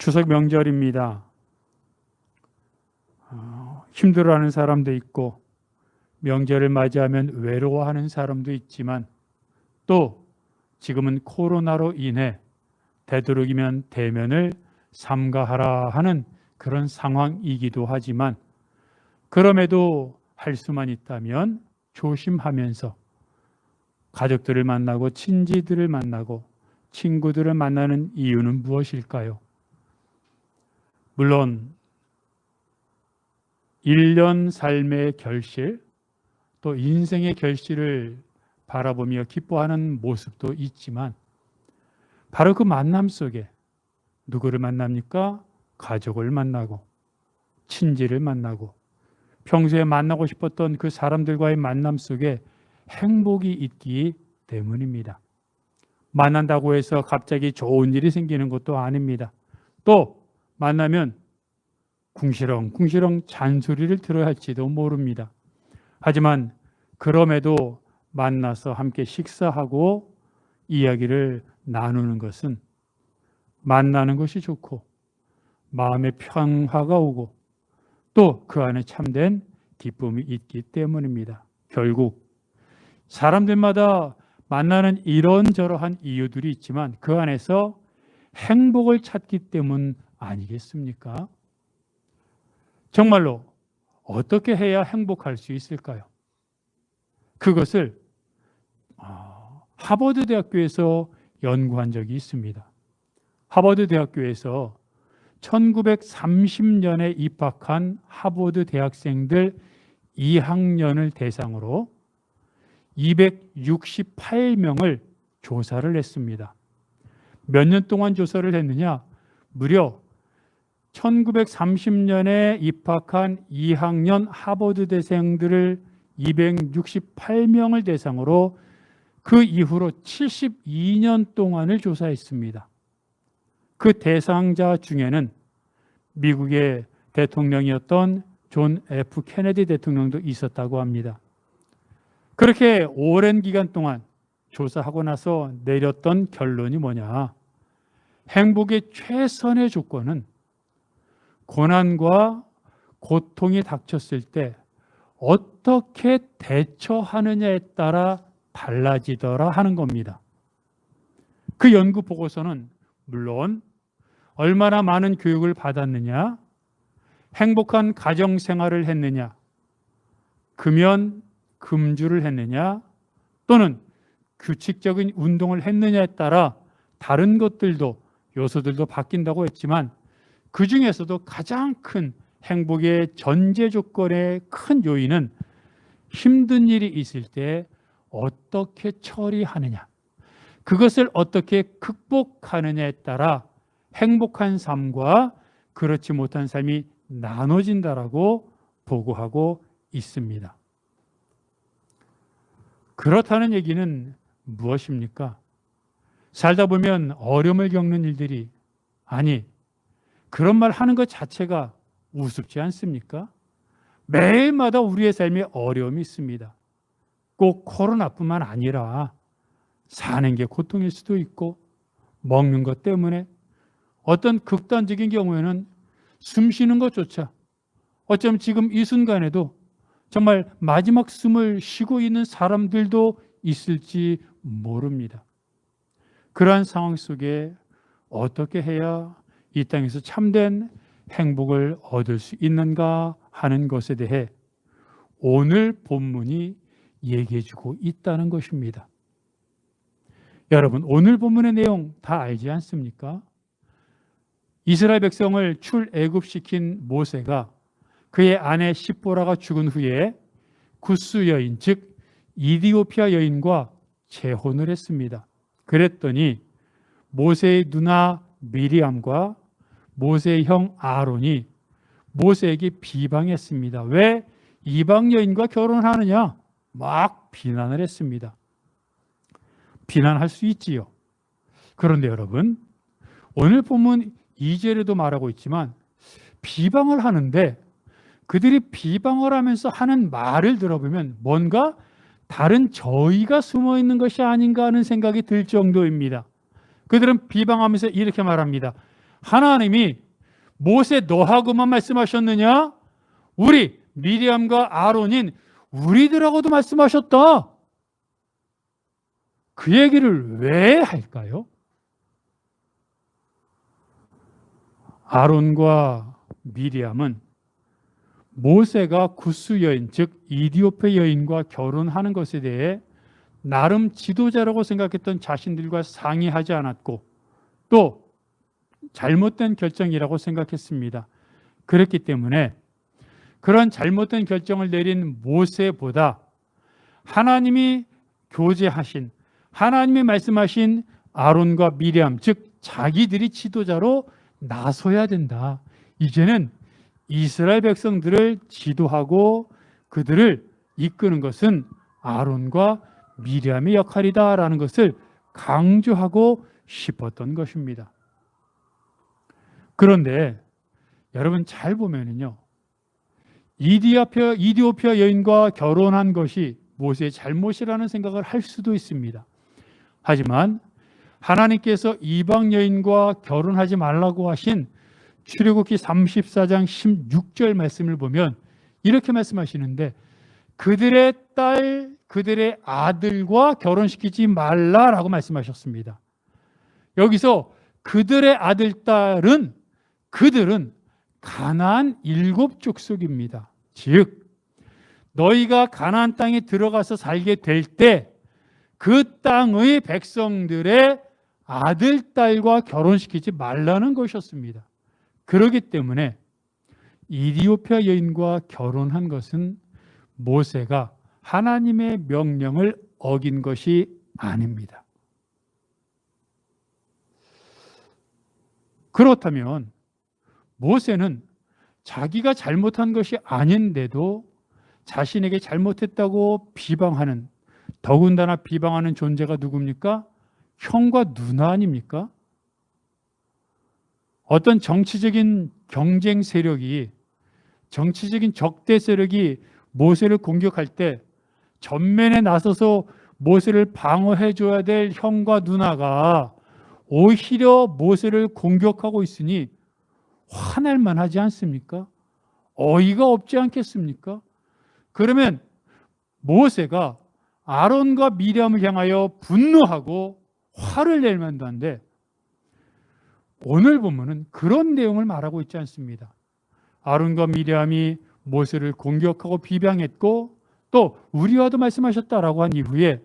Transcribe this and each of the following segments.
추석 명절입니다. 힘들어하는 사람도 있고 명절을 맞이하면 외로워하는 사람도 있지만 또 지금은 코로나로 인해 되도록이면 대면을 삼가하라 하는 그런 상황이기도 하지만 그럼에도 할 수만 있다면 조심하면서 가족들을 만나고 친지들을 만나고 친구들을 만나는 이유는 무엇일까요? 물론 1년 삶의 결실, 또 인생의 결실을 바라보며 기뻐하는 모습도 있지만 바로 그 만남 속에 누구를 만납니까? 가족을 만나고 친지를 만나고 평소에 만나고 싶었던 그 사람들과의 만남 속에 행복이 있기 때문입니다. 만난다고 해서 갑자기 좋은 일이 생기는 것도 아닙니다. 또 만나면 궁시렁궁시렁 잔소리를 들어야 할지도 모릅니다. 하지만 그럼에도 만나서 함께 식사하고 이야기를 나누는 것은 만나는 것이 좋고 마음의 평화가 오고 또 그 안에 참된 기쁨이 있기 때문입니다. 결국 사람들마다 만나는 이런저러한 이유들이 있지만 그 안에서 행복을 찾기 때문 아니겠습니까? 정말로 어떻게 해야 행복할 수 있을까요? 그것을 하버드 대학교에서 연구한 적이 있습니다. 하버드 대학교에서 1930년에 입학한 하버드 대학생들 2학년을 대상으로 268명을 조사를 했습니다. 몇 년 동안 조사를 했느냐? 무려 1930년에 입학한 2학년 하버드 대생들을 268명을 대상으로 그 이후로 72년 동안을 조사했습니다. 그 대상자 중에는 미국의 대통령이었던 존 F 케네디 대통령도 있었다고 합니다. 그렇게 오랜 기간 동안 조사하고 나서 내렸던 결론이 뭐냐? 행복의 최선의 조건은 고난과 고통이 닥쳤을 때 어떻게 대처하느냐에 따라 달라지더라 하는 겁니다. 그 연구 보고서는 물론 얼마나 많은 교육을 받았느냐, 행복한 가정 생활을 했느냐, 금연, 금주를 했느냐, 또는 규칙적인 운동을 했느냐에 따라 다른 것들도 요소들도 바뀐다고 했지만 그 중에서도 가장 큰 행복의 전제 조건의 큰 요인은 힘든 일이 있을 때 어떻게 처리하느냐, 그것을 어떻게 극복하느냐에 따라 행복한 삶과 그렇지 못한 삶이 나눠진다라고 보고하고 있습니다. 그렇다는 얘기는 무엇입니까? 살다 보면 어려움을 겪는 일들이, 아니 그런 말 하는 것 자체가 우습지 않습니까? 매일마다 우리의 삶에 어려움이 있습니다. 꼭 코로나뿐만 아니라 사는 게 고통일 수도 있고 먹는 것 때문에 어떤 극단적인 경우에는 숨 쉬는 것조차 어쩌면 지금 이 순간에도 정말 마지막 숨을 쉬고 있는 사람들도 있을지 모릅니다. 그러한 상황 속에 어떻게 해야 이 땅에서 참된 행복을 얻을 수 있는가 하는 것에 대해 오늘 본문이 얘기해주고 있다는 것입니다. 여러분, 오늘 본문의 내용 다 알지 않습니까? 이스라엘 백성을 출애굽시킨 모세가 그의 아내 시보라가 죽은 후에 구스 여인, 즉 이디오피아 여인과 재혼을 했습니다. 그랬더니 모세의 누나 미리암과 모세의 형 아론이 모세에게 비방했습니다. 왜 이방 여인과 결혼하느냐? 막 비난을 했습니다. 비난할 수 있지요. 그런데 여러분, 오늘 본문 2절에도 말하고 있지만 비방을 하는데 그들이 비방을 하면서 하는 말을 들어보면 뭔가 다른 저희가 숨어 있는 것이 아닌가 하는 생각이 들 정도입니다. 그들은 비방하면서 이렇게 말합니다. 하나님이 모세 너하고만 말씀하셨느냐? 우리 미리암과 아론인 우리들하고도 말씀하셨다. 그 얘기를 왜 할까요? 아론과 미리암은 모세가 구스 여인, 즉 이디오페 여인과 결혼하는 것에 대해 나름 지도자라고 생각했던 자신들과 상의하지 않았고 또 잘못된 결정이라고 생각했습니다. 그렇기 때문에 그런 잘못된 결정을 내린 모세보다 하나님이 교제하신, 하나님이 말씀하신 아론과 미리암, 즉 자기들이 지도자로 나서야 된다. 이제는 이스라엘 백성들을 지도하고 그들을 이끄는 것은 아론과 미리암의 역할이다라는 것을 강조하고 싶었던 것입니다. 그런데 여러분 잘 보면은요, 이디오피아 여인과 결혼한 것이 모세의 잘못이라는 생각을 할 수도 있습니다. 하지만 하나님께서 이방 여인과 결혼하지 말라고 하신 출애굽기 34장 16절 말씀을 보면 이렇게 말씀하시는데 그들의 딸, 그들의 아들과 결혼시키지 말라라고 말씀하셨습니다. 여기서 그들의 아들, 딸은 그들은 가나안 7족속입니다. 즉 너희가 가나안 땅에 들어가서 살게 될 때 그 땅의 백성들의 아들, 딸과 결혼시키지 말라는 것이었습니다. 그렇기 때문에 이디오피아 여인과 결혼한 것은 모세가 하나님의 명령을 어긴 것이 아닙니다. 그렇다면 모세는 자기가 잘못한 것이 아닌데도 자신에게 잘못했다고 비방하는, 더군다나 비방하는 존재가 누굽니까? 형과 누나 아닙니까? 어떤 정치적인 경쟁 세력이, 정치적인 적대 세력이 모세를 공격할 때 전면에 나서서 모세를 방어해 줘야 될 형과 누나가 오히려 모세를 공격하고 있으니 화낼 만하지 않습니까? 어이가 없지 않겠습니까? 그러면 모세가 아론과 미리암을 향하여 분노하고 화를 낼 만도 한데 오늘 본문은 그런 내용을 말하고 있지 않습니다. 아론과 미리암이 모세를 공격하고 비방했고 또 우리와도 말씀하셨다라고 한 이후에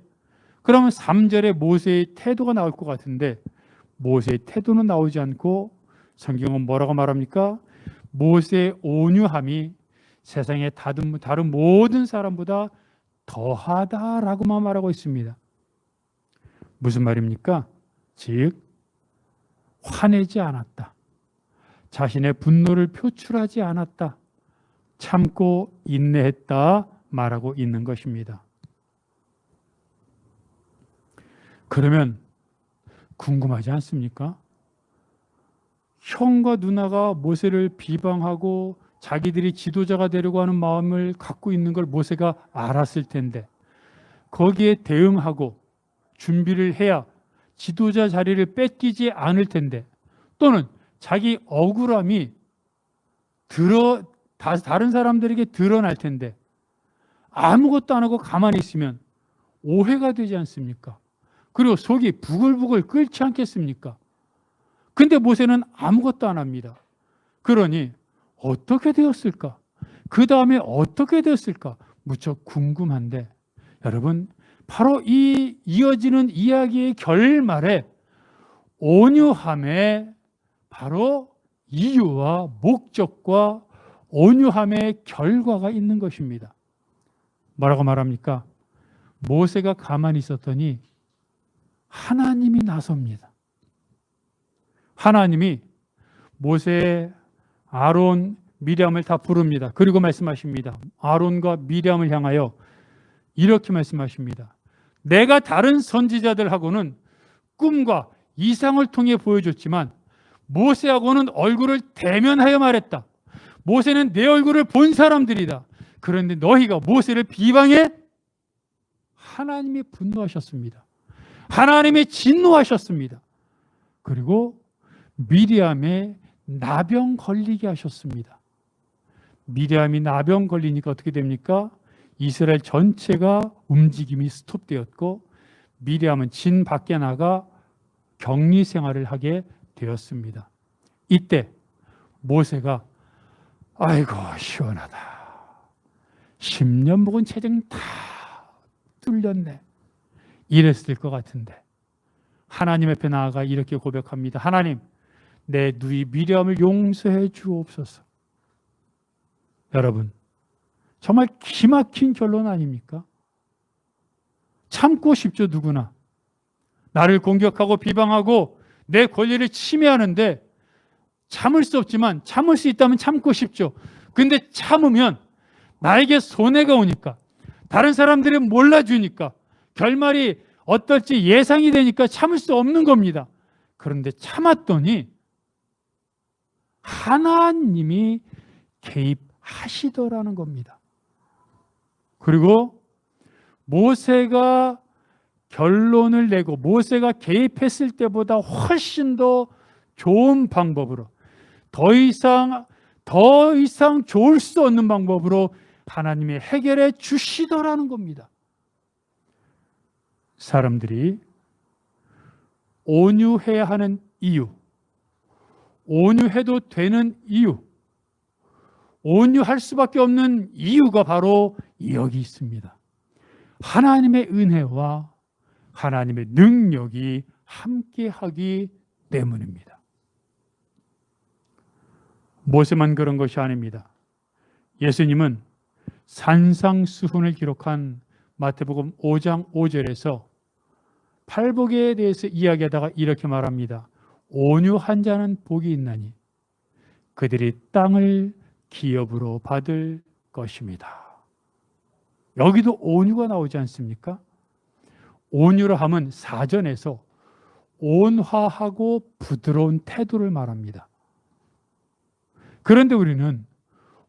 그러면 3절에 모세의 태도가 나올 것 같은데 모세의 태도는 나오지 않고 성경은 뭐라고 말합니까? 모세의 온유함이 세상의 다른 모든 사람보다 더하다라고만 말하고 있습니다. 무슨 말입니까? 즉 화내지 않았다. 자신의 분노를 표출하지 않았다. 참고 인내했다 말하고 있는 것입니다. 그러면 궁금하지 않습니까? 형과 누나가 모세를 비방하고 자기들이 지도자가 되려고 하는 마음을 갖고 있는 걸 모세가 알았을 텐데 거기에 대응하고 준비를 해야 지도자 자리를 뺏기지 않을 텐데 또는 자기 억울함이 다른 사람들에게 드러날 텐데 아무것도 안 하고 가만히 있으면 오해가 되지 않습니까? 그리고 속이 부글부글 끓지 않겠습니까? 근데 모세는 아무것도 안 합니다. 그러니 어떻게 되었을까? 그 다음에 어떻게 되었을까? 무척 궁금한데 여러분 바로 이 이어지는 이야기의 결말에 온유함의 바로 이유와 목적과 온유함의 결과가 있는 것입니다. 뭐라고 말합니까? 모세가 가만히 있었더니 하나님이 나섭니다. 하나님이 모세, 아론, 미리암을 다 부릅니다. 그리고 말씀하십니다. 아론과 미리암을 향하여 이렇게 말씀하십니다. 내가 다른 선지자들하고는 꿈과 이상을 통해 보여줬지만 모세하고는 얼굴을 대면하여 말했다. 모세는 내 얼굴을 본 사람들이다. 그런데 너희가 모세를 비방해? 하나님이 분노하셨습니다. 하나님이 진노하셨습니다. 그리고 미리암의 나병 걸리게 하셨습니다. 미리암이 나병 걸리니까 어떻게 됩니까? 이스라엘 전체가 움직임이 스톱되었고 미리암은 진 밖에 나가 격리 생활을 하게 되었습니다. 이때 모세가 아이고 시원하다. 10년 묵은 체증 다 뚫렸네. 이랬을 것 같은데 하나님 앞에 나아가 이렇게 고백합니다. 하나님, 내 누이 미리암을 용서해 주옵소서. 여러분, 정말 기막힌 결론 아닙니까? 참고 싶죠, 누구나. 나를 공격하고 비방하고 내 권리를 침해하는데 참을 수 없지만 참을 수 있다면 참고 싶죠. 근데 참으면 나에게 손해가 오니까, 다른 사람들이 몰라주니까, 결말이 어떨지 예상이 되니까 참을 수 없는 겁니다. 그런데 참았더니 하나님이 개입하시더라는 겁니다. 그리고 모세가 결론을 내고 모세가 개입했을 때보다 훨씬 더 좋은 방법으로, 더 이상 좋을 수 없는 방법으로 하나님이 해결해 주시더라는 겁니다. 사람들이 온유해야 하는 이유, 온유해도 되는 이유, 온유할 수밖에 없는 이유가 바로 여기 있습니다. 하나님의 은혜와 하나님의 능력이 함께하기 때문입니다. 모세만 그런 것이 아닙니다. 예수님은 산상수훈을 기록한 마태복음 5장 5절에서 팔복에 대해서 이야기하다가 이렇게 말합니다. 온유한 자는 복이 있나니 그들이 땅을 기업으로 받을 것입니다. 여기도 온유가 나오지 않습니까? 온유라 함은 사전에서 온화하고 부드러운 태도를 말합니다. 그런데 우리는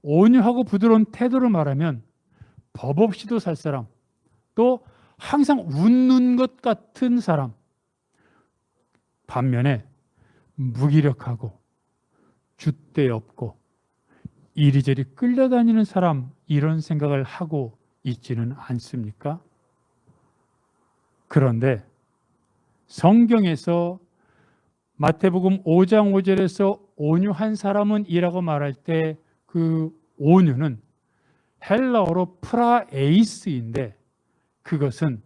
온유하고 부드러운 태도를 말하면 법 없이도 살 사람, 또 항상 웃는 것 같은 사람, 반면에 무기력하고 줏대 없고 이리저리 끌려다니는 사람, 이런 생각을 하고 있지는 않습니까? 그런데 성경에서 마태복음 5장 5절에서 온유한 사람은 이라고 말할 때 그 온유는 헬라어로 프라에이스인데, 그것은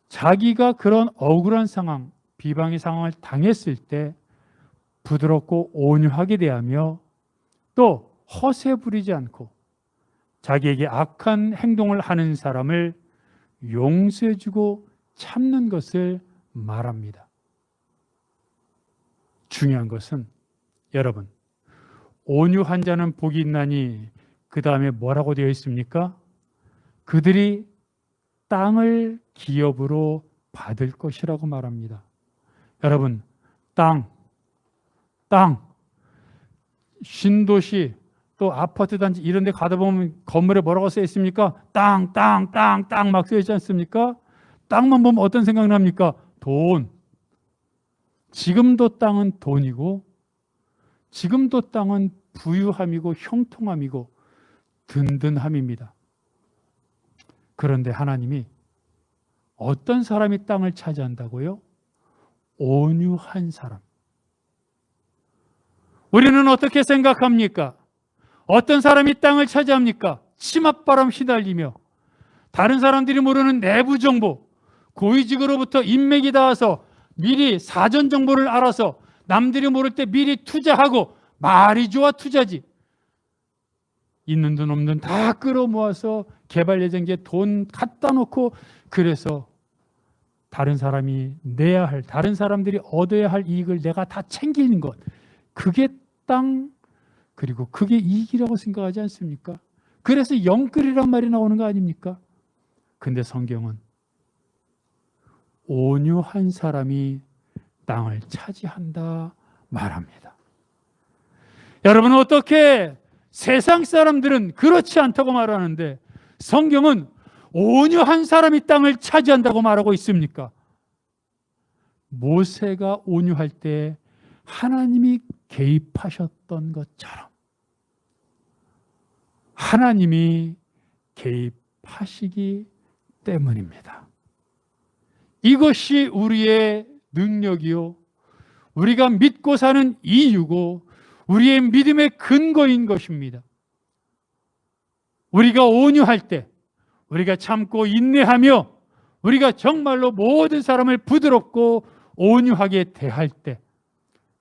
자기가 그런 억울한 상황, 비방의 상황을 당했을 때 부드럽고 온유하게 대하며 또 허세 부리지 않고 자기에게 악한 행동을 하는 사람을 용서해주고 참는 것을 말합니다. 중요한 것은 여러분, 온유한 자는 복이 있나니 그 다음에 뭐라고 되어 있습니까? 그들이 땅을 기업으로 받을 것이라고 말합니다. 여러분, 땅, 신도시, 또 아파트 단지 이런 데 가다 보면 건물에 뭐라고 써 있습니까? 땅 막 써 있지 않습니까? 땅만 보면 어떤 생각 납니까? 돈. 지금도 땅은 돈이고, 지금도 땅은 부유함이고 형통함이고 든든함입니다. 그런데 하나님이 어떤 사람이 땅을 차지한다고요? 온유한 사람. 우리는 어떻게 생각합니까? 어떤 사람이 땅을 차지합니까? 치맛바람 휘날리며 다른 사람들이 모르는 내부 정보, 고위직으로부터 인맥이 닿아서 미리 사전 정보를 알아서 남들이 모를 때 미리 투자하고, 말이 좋아 투자지. 있는 돈 없는 돈 다 끌어모아서 개발 예정지에 돈 갖다 놓고, 그래서 다른 사람이 내야 할, 다른 사람들이 얻어야 할 이익을 내가 다 챙기는 것, 그게 땅, 그리고 그게 이익이라고 생각하지 않습니까? 그래서 영끌이란 말이 나오는 거 아닙니까? 근데 성경은 온유한 사람이 땅을 차지한다 말합니다. 여러분, 어떻게 세상 사람들은 그렇지 않다고 말하는데 성경은 온유한 사람이 땅을 차지한다고 말하고 있습니까? 모세가 온유할 때 하나님이 개입하셨던 것처럼 하나님이 개입하시기 때문입니다. 이것이 우리의 능력이요, 우리가 믿고 사는 이유고 우리의 믿음의 근거인 것입니다. 우리가 온유할 때, 우리가 참고 인내하며 우리가 정말로 모든 사람을 부드럽고 온유하게 대할 때,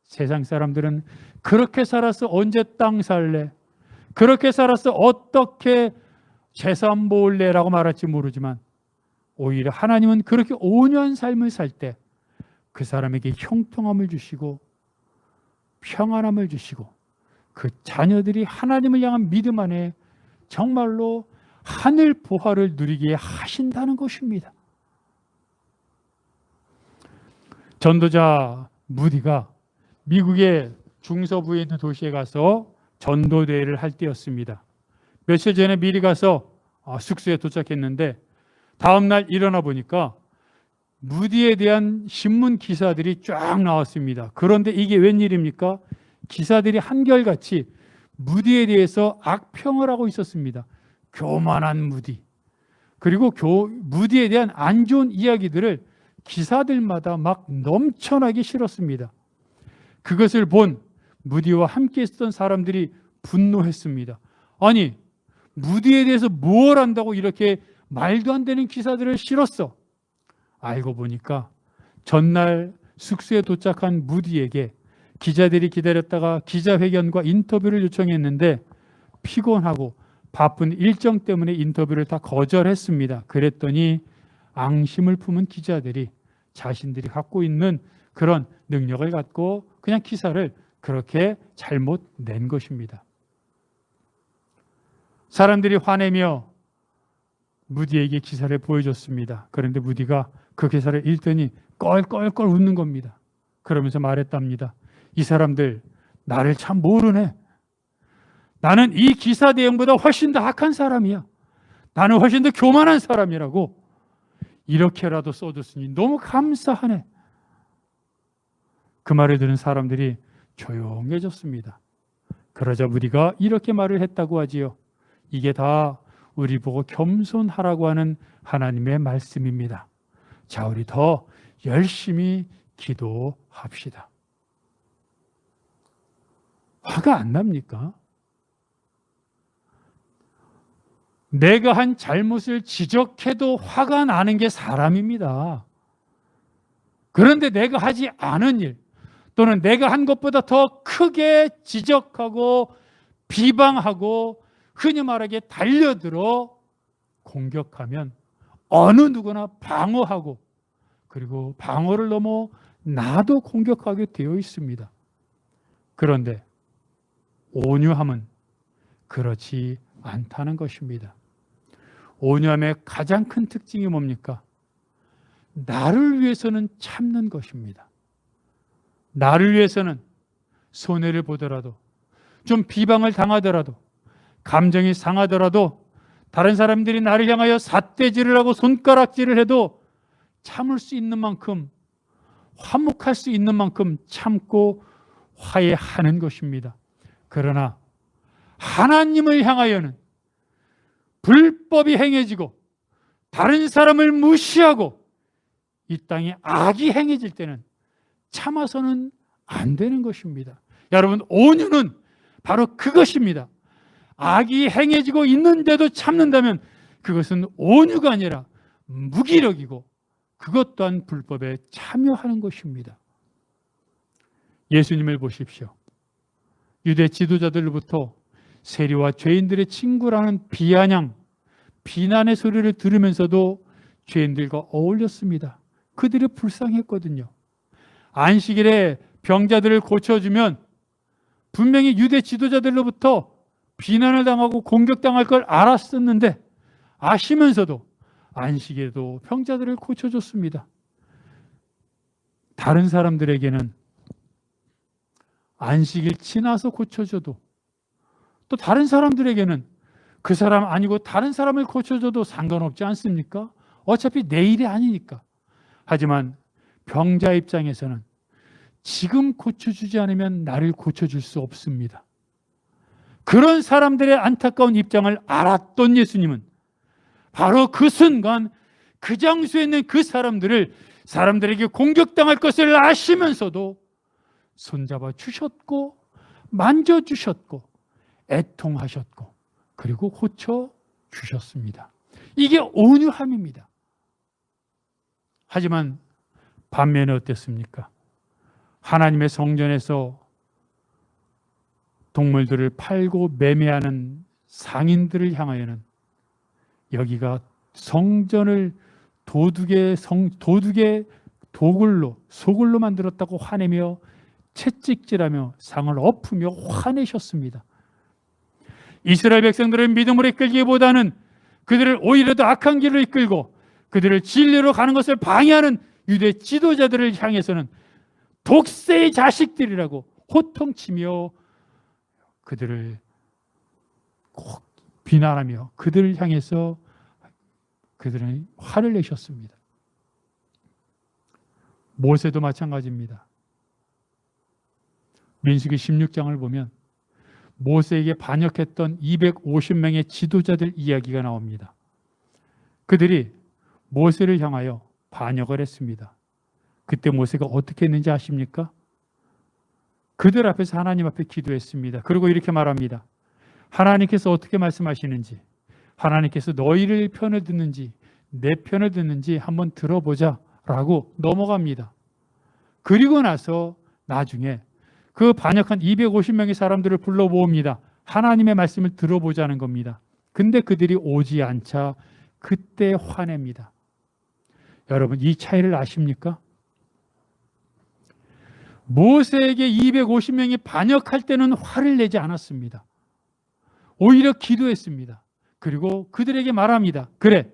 세상 사람들은 그렇게 살아서 언제 땅 살래? 그렇게 살아서 어떻게 재산 모을래라고 말할지 모르지만, 오히려 하나님은 그렇게 온유한 삶을 살 때 그 사람에게 형통함을 주시고 평안함을 주시고 그 자녀들이 하나님을 향한 믿음 안에 정말로 하늘 보화를 누리게 하신다는 것입니다. 전도자 무디가 미국의 중서부에 있는 도시에 가서 전도대회를 할 때였습니다. 며칠 전에 미리 가서 숙소에 도착했는데 다음날 일어나 보니까 무디에 대한 신문 기사들이 쫙 나왔습니다. 그런데 이게 웬일입니까? 기사들이 한결같이 무디에 대해서 악평을 하고 있었습니다. 교만한 무디, 그리고 무디에 대한 안 좋은 이야기들을 기사들마다 막 넘쳐나게 실었습니다. 그것을 본 무디와 함께 있었던 사람들이 분노했습니다. 아니, 무디에 대해서 뭘 안다고 이렇게 말도 안 되는 기사들을 실었어? 알고 보니까 전날 숙소에 도착한 무디에게 기자들이 기다렸다가 기자회견과 인터뷰를 요청했는데 피곤하고 바쁜 일정 때문에 인터뷰를 다 거절했습니다. 그랬더니 앙심을 품은 기자들이 자신들이 갖고 있는 그런 능력을 갖고 그냥 기사를 그렇게 잘못 낸 것입니다. 사람들이 화내며 무디에게 기사를 보여줬습니다. 그런데 무디가 그 기사를 읽더니 껄껄껄 웃는 겁니다. 그러면서 말했답니다. 이 사람들 나를 참 모르네. 나는 이 기사 내용보다 훨씬 더 악한 사람이야. 나는 훨씬 더 교만한 사람이라고 이렇게라도 써줬으니 너무 감사하네. 그 말을 들은 사람들이 조용해졌습니다. 그러자 무디가 이렇게 말을 했다고 하지요. 이게 다 우리 보고 겸손하라고 하는 하나님의 말씀입니다. 자, 우리 더 열심히 기도합시다. 화가 안 납니까? 내가 한 잘못을 지적해도 화가 나는 게 사람입니다. 그런데 내가 하지 않은 일, 또는 내가 한 것보다 더 크게 지적하고 비방하고 흔히 말하기에 달려들어 공격하면 어느 누구나 방어하고, 그리고 방어를 넘어 나도 공격하게 되어 있습니다. 그런데 온유함은 그렇지 않다는 것입니다. 온유함의 가장 큰 특징이 뭡니까? 나를 위해서는 참는 것입니다. 나를 위해서는 손해를 보더라도, 좀 비방을 당하더라도, 감정이 상하더라도, 다른 사람들이 나를 향하여 삿대질을 하고 손가락질을 해도 참을 수 있는 만큼, 화목할 수 있는 만큼 참고 화해하는 것입니다. 그러나 하나님을 향하여는 불법이 행해지고 다른 사람을 무시하고 이 땅에 악이 행해질 때는 참아서는 안 되는 것입니다. 여러분, 온유는 바로 그것입니다. 악이 행해지고 있는데도 참는다면 그것은 온유가 아니라 무기력이고 그것 또한 불법에 참여하는 것입니다. 예수님을 보십시오. 유대 지도자들로부터 세리와 죄인들의 친구라는 비아냥, 비난의 소리를 들으면서도 죄인들과 어울렸습니다. 그들이 불쌍했거든요. 안식일에 병자들을 고쳐주면 분명히 유대 지도자들로부터 비난을 당하고 공격당할 걸 알았었는데 아시면서도 안식일에도 병자들을 고쳐줬습니다. 다른 사람들에게는 안식일 지나서 고쳐줘도, 또 다른 사람들에게는 그 사람 아니고 다른 사람을 고쳐줘도 상관없지 않습니까? 어차피 내 일이 아니니까. 하지만 병자 입장에서는 지금 고쳐주지 않으면 나를 고쳐줄 수 없습니다. 그런 사람들의 안타까운 입장을 알았던 예수님은 바로 그 순간 그 장소에 있는 그 사람들에게 공격당할 것을 아시면서도 손잡아 주셨고 만져주셨고 애통하셨고 그리고 고쳐주셨습니다. 이게 온유함입니다. 하지만 반면에 어땠습니까? 하나님의 성전에서 동물들을 팔고 매매하는 상인들을 향하여는 여기가 성전을 도둑의 소굴로 만들었다고 화내며 채찍질하며 상을 엎으며 화내셨습니다. 이스라엘 백성들을 믿음으로 이끌기보다는 그들을 오히려 더 악한 길로 이끌고 그들을 진리로 가는 것을 방해하는 유대 지도자들을 향해서는 독세의 자식들이라고 호통치며 그들을 꼭 비난하며 그들을 향해서 그들은 화를 내셨습니다. 모세도 마찬가지입니다. 민수기 16장을 보면 모세에게 반역했던 250명의 지도자들 이야기가 나옵니다. 그들이 모세를 향하여 반역을 했습니다. 그때 모세가 어떻게 했는지 아십니까? 그들 앞에서 하나님 앞에 기도했습니다. 그리고 이렇게 말합니다. 하나님께서 어떻게 말씀하시는지, 하나님께서 너희를 편을 듣는지 내 편을 듣는지 한번 들어보자 라고 넘어갑니다. 그리고 나서 나중에 그 반역한 250명의 사람들을 불러 모읍니다. 하나님의 말씀을 들어보자는 겁니다. 근데 그들이 오지 않자 그때 화냅니다. 여러분, 이 차이를 아십니까? 모세에게 250명이 반역할 때는 화를 내지 않았습니다. 오히려 기도했습니다. 그리고 그들에게 말합니다. 그래,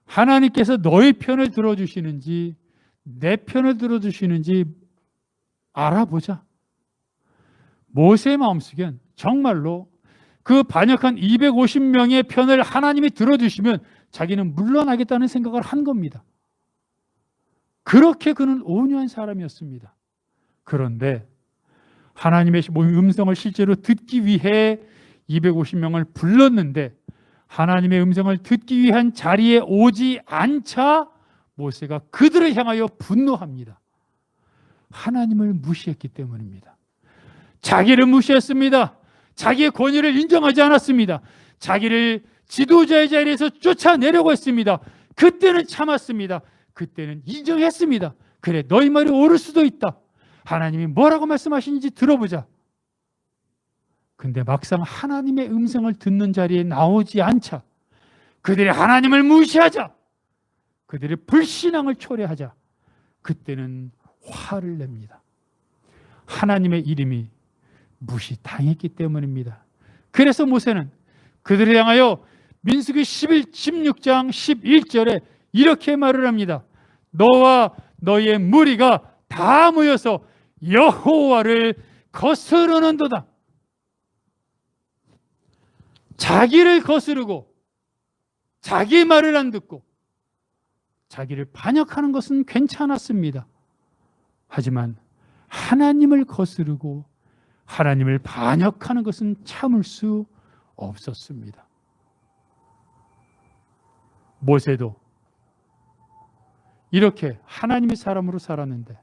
하나님께서 너의 편을 들어주시는지 내 편을 들어주시는지 알아보자. 모세의 마음속엔 정말로 그 반역한 250명의 편을 하나님이 들어주시면 자기는 물러나겠다는 생각을 한 겁니다. 그렇게 그는 온유한 사람이었습니다. 그런데 하나님의 음성을 실제로 듣기 위해 250명을 불렀는데 하나님의 음성을 듣기 위한 자리에 오지 않자 모세가 그들을 향하여 분노합니다. 하나님을 무시했기 때문입니다. 자기를 무시했습니다. 자기의 권위를 인정하지 않았습니다. 자기를 지도자의 자리에서 쫓아내려고 했습니다. 그때는 참았습니다. 그때는 인정했습니다. 그래, 너희 말이 옳을 수도 있다. 하나님이 뭐라고 말씀하시는지 들어보자. 근데 막상 하나님의 음성을 듣는 자리에 나오지 않자 그들이 하나님을 무시하자, 그들의 불신앙을 초래하자 그때는 화를 냅니다. 하나님의 이름이 무시당했기 때문입니다. 그래서 모세는 그들을 향하여 민수기 16장 11절에 이렇게 말을 합니다. 너와 너의 무리가 다 모여서 여호와를 거스르는도다. 자기를 거스르고 자기 말을 안 듣고 자기를 반역하는 것은 괜찮았습니다. 하지만 하나님을 거스르고 하나님을 반역하는 것은 참을 수 없었습니다. 모세도 이렇게 하나님의 사람으로 살았는데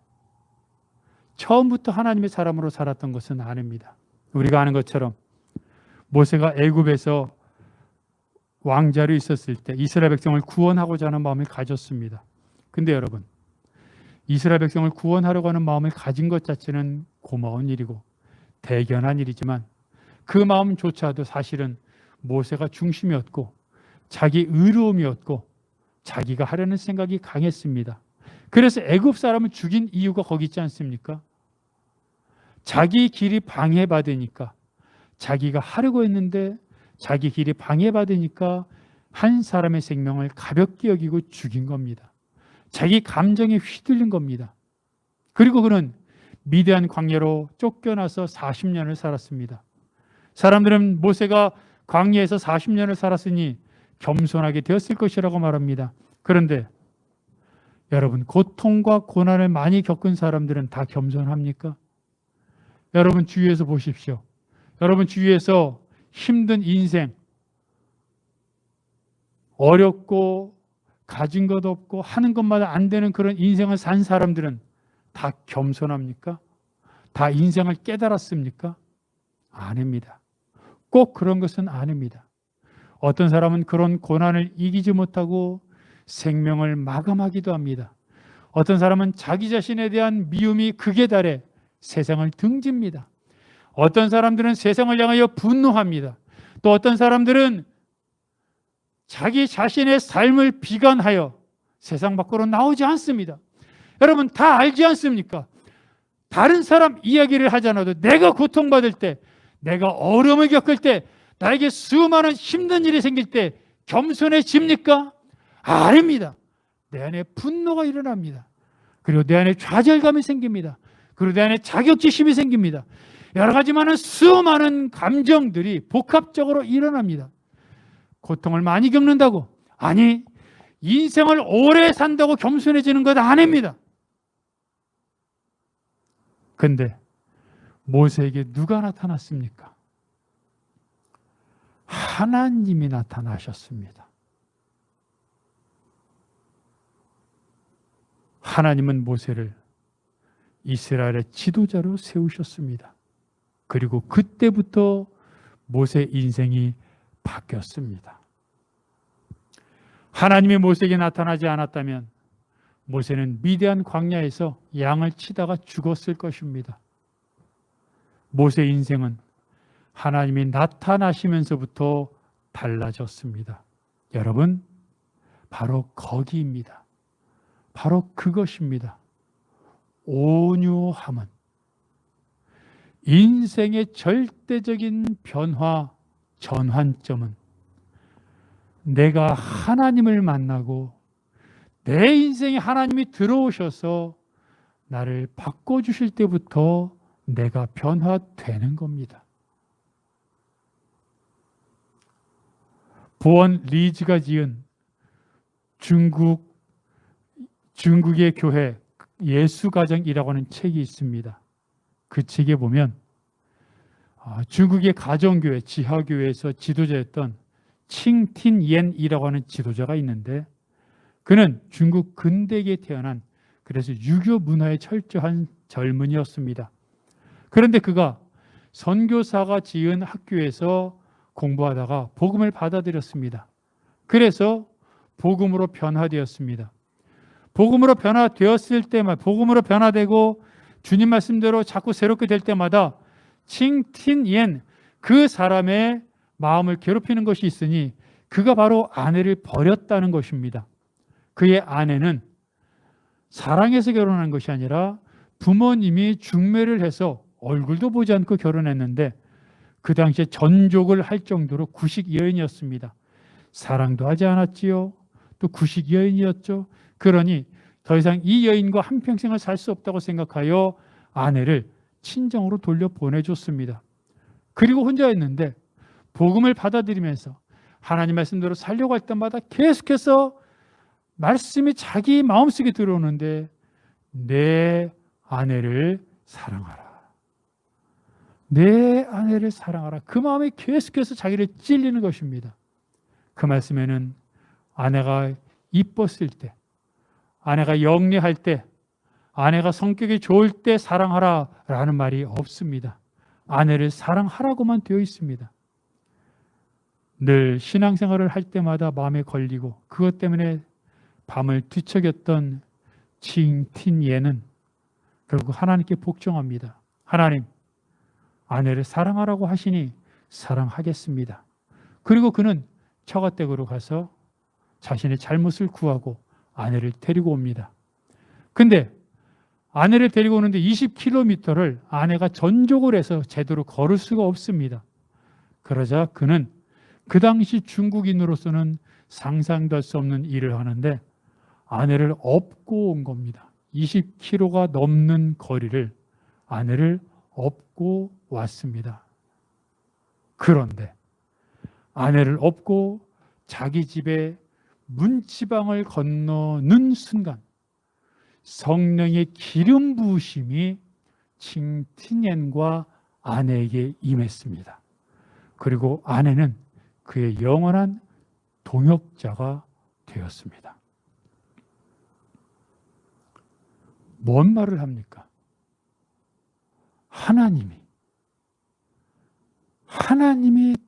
처음부터 하나님의 사람으로 살았던 것은 아닙니다. 우리가 아는 것처럼 모세가 애굽에서 왕자로 있었을 때 이스라엘 백성을 구원하고자 하는 마음을 가졌습니다. 근데 여러분, 이스라엘 백성을 구원하려고 하는 마음을 가진 것 자체는 고마운 일이고 대견한 일이지만 그 마음조차도 사실은 모세가 중심이었고 자기 의로움이었고 자기가 하려는 생각이 강했습니다. 그래서 애굽 사람을 죽인 이유가 거기 있지 않습니까? 자기 길이 방해받으니까, 자기가 하려고 했는데 자기 길이 방해받으니까 한 사람의 생명을 가볍게 여기고 죽인 겁니다. 자기 감정에 휘둘린 겁니다. 그리고 그는 미디안 광야로 쫓겨나서 40년을 살았습니다. 사람들은 모세가 광야에서 40년을 살았으니 겸손하게 되었을 것이라고 말합니다. 그런데 여러분, 고통과 고난을 많이 겪은 사람들은 다 겸손합니까? 여러분 주위에서 보십시오. 여러분 주위에서 힘든 인생, 어렵고 가진 것 없고 하는 것마다 안 되는 그런 인생을 산 사람들은 다 겸손합니까? 다 인생을 깨달았습니까? 아닙니다. 꼭 그런 것은 아닙니다. 어떤 사람은 그런 고난을 이기지 못하고 생명을 마감하기도 합니다. 어떤 사람은 자기 자신에 대한 미움이 극에 달해 세상을 등집니다. 어떤 사람들은 세상을 향하여 분노합니다. 또 어떤 사람들은 자기 자신의 삶을 비관하여 세상 밖으로 나오지 않습니다. 여러분 다 알지 않습니까? 다른 사람 이야기를 하지 않아도 내가 고통받을 때, 내가 어려움을 겪을 때, 나에게 수많은 힘든 일이 생길 때 겸손해집니까? 아닙니다. 내 안에 분노가 일어납니다. 그리고 내 안에 좌절감이 생깁니다. 그리고 내 안에 자격지심이 생깁니다. 여러 가지 많은 수많은 감정들이 복합적으로 일어납니다. 고통을 많이 겪는다고, 아니 인생을 오래 산다고 겸손해지는 것 아닙니다. 근데 모세에게 누가 나타났습니까? 하나님이 나타나셨습니다. 하나님은 모세를 이스라엘의 지도자로 세우셨습니다. 그리고 그때부터 모세 인생이 바뀌었습니다. 하나님이 모세에게 나타나지 않았다면 모세는 미디안 광야에서 양을 치다가 죽었을 것입니다. 모세 인생은 하나님이 나타나시면서부터 달라졌습니다. 여러분, 바로 거기입니다. 바로 그것입니다. 온유함은 인생의 절대적인 변화, 전환점은 내가 하나님을 만나고 내 인생에 하나님이 들어오셔서 나를 바꿔주실 때부터 내가 변화되는 겁니다. 보원 리즈가 지은 중국의 교회 예수가정이라고 하는 책이 있습니다. 그 책에 보면 중국의 가정교회, 지하교회에서 지도자였던 칭틴옌이라고 하는 지도자가 있는데 그는 중국 근대기에 태어난, 그래서 유교 문화에 철저한 젊은이였습니다. 그런데 그가 선교사가 지은 학교에서 공부하다가 복음을 받아들였습니다. 그래서 복음으로 변화되었습니다. 복음으로 변화되었을 때마다, 복음으로 변화되고 주님 말씀대로 자꾸 새롭게 될 때마다 칭틴옌, 그 사람의 마음을 괴롭히는 것이 있으니 그가 바로 아내를 버렸다는 것입니다. 그의 아내는 사랑해서 결혼한 것이 아니라 부모님이 중매를 해서 얼굴도 보지 않고 결혼했는데 그 당시에 전족을 할 정도로 구식 여인이었습니다. 사랑도 하지 않았지요. 또 구식 여인이었죠. 그러니 더 이상 이 여인과 한평생을 살 수 없다고 생각하여 아내를 친정으로 돌려보내줬습니다. 그리고 혼자였는데 복음을 받아들이면서 하나님 말씀대로 살려고 할 때마다 계속해서 말씀이 자기 마음속에 들어오는데 내 아내를 사랑하라. 내 아내를 사랑하라. 그 마음이 계속해서 자기를 찔리는 것입니다. 그 말씀에는 아내가 이뻤을 때, 아내가 영리할 때, 아내가 성격이 좋을 때 사랑하라 라는 말이 없습니다. 아내를 사랑하라고만 되어 있습니다. 늘 신앙생활을 할 때마다 마음에 걸리고 그것 때문에 밤을 뒤척였던 칭틴예는 결국 하나님께 복종합니다. 하나님, 아내를 사랑하라고 하시니 사랑하겠습니다. 그리고 그는 처가댁으로 가서 자신의 잘못을 구하고 아내를 데리고 옵니다. 근데 아내를 데리고 오는데 20km를 아내가 전족을 해서 제대로 걸을 수가 없습니다. 그러자 그는 그 당시 중국인으로서는 상상도 할 수 없는 일을 하는데 아내를 업고 온 겁니다. 20km가 넘는 거리를 아내를 업고 왔습니다. 그런데 아내를 업고 자기 집에 문지방을 건너는 순간 성령의 기름 부으심이 칭티넨과 아내에게 임했습니다. 그리고 아내는 그의 영원한 동역자가 되었습니다. 뭔 말을 합니까? 하나님이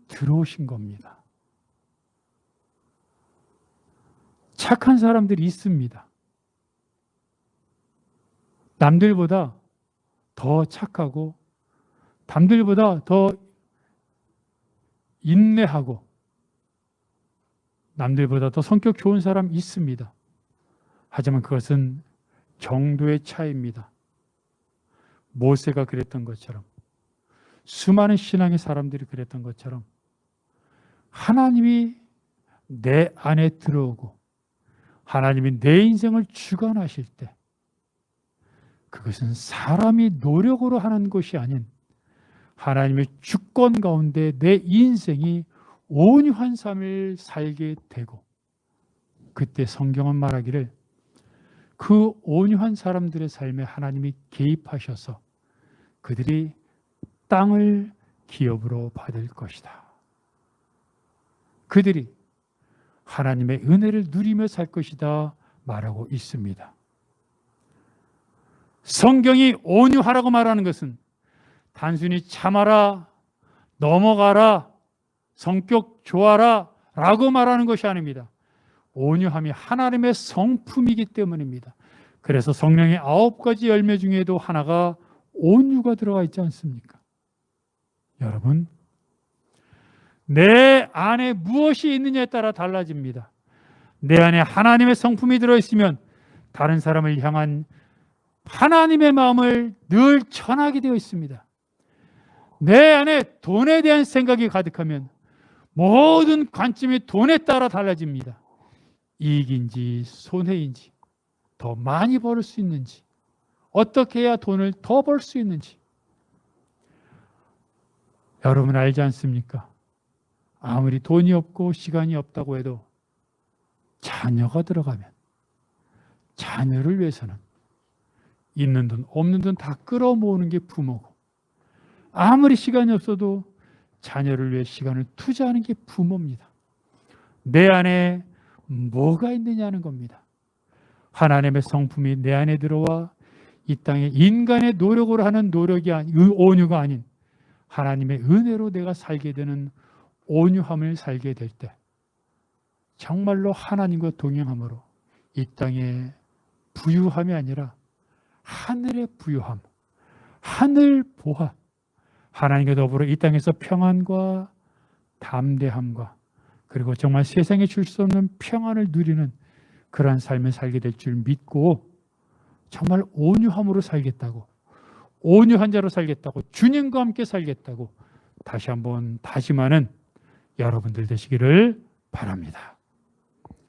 들어오신 겁니다. 착한 사람들이 있습니다. 남들보다 더 착하고 남들보다 더 인내하고 남들보다 더 성격 좋은 사람 있습니다. 하지만 그것은 정도의 차이입니다. 모세가 그랬던 것처럼, 수많은 신앙의 사람들이 그랬던 것처럼 하나님이 내 안에 들어오고 하나님이 내 인생을 주관하실 때 그것은 사람이 노력으로 하는 것이 아닌 하나님의 주권 가운데 내 인생이 온유한 삶을 살게 되고, 그때 성경은 말하기를 그 온유한 사람들의 삶에 하나님이 개입하셔서 그들이 땅을 기업으로 받을 것이다. 그들이 하나님의 은혜를 누리며 살 것이다 말하고 있습니다. 성경이 온유하라고 말하는 것은 단순히 참아라, 넘어가라, 성격 좋아라 라고 말하는 것이 아닙니다. 온유함이 하나님의 성품이기 때문입니다. 그래서 성령의 9가지 열매 중에도 하나가 온유가 들어가 있지 않습니까? 여러분, 내 안에 무엇이 있느냐에 따라 달라집니다. 내 안에 하나님의 성품이 들어있으면 다른 사람을 향한 하나님의 마음을 늘 전하게 되어 있습니다. 내 안에 돈에 대한 생각이 가득하면 모든 관점이 돈에 따라 달라집니다. 이익인지 손해인지, 더 많이 벌 수 있는지, 어떻게 해야 돈을 더 벌 수 있는지. 여러분 알지 않습니까? 아무리 돈이 없고 시간이 없다고 해도 자녀가 들어가면 자녀를 위해서는 있는 돈 없는 돈 다 끌어모으는 게 부모고, 아무리 시간이 없어도 자녀를 위해 시간을 투자하는 게 부모입니다. 내 안에 뭐가 있느냐는 겁니다. 하나님의 성품이 내 안에 들어와 이 땅에 인간의 노력으로 하는 노력이 온유가 아닌 하나님의 은혜로 내가 살게 되는 온유함을 살게 될 때 정말로 하나님과 동행함으로 이 땅에 부유함이 아니라 하늘의 부유함, 하늘 보화, 하나님과 더불어 이 땅에서 평안과 담대함과 그리고 정말 세상에 줄 수 없는 평안을 누리는 그러한 삶을 살게 될 줄 믿고 정말 온유함으로 살겠다고, 온유한 자로 살겠다고, 주님과 함께 살겠다고 다시 한번 다짐하는 여러분들 되시기를 바랍니다.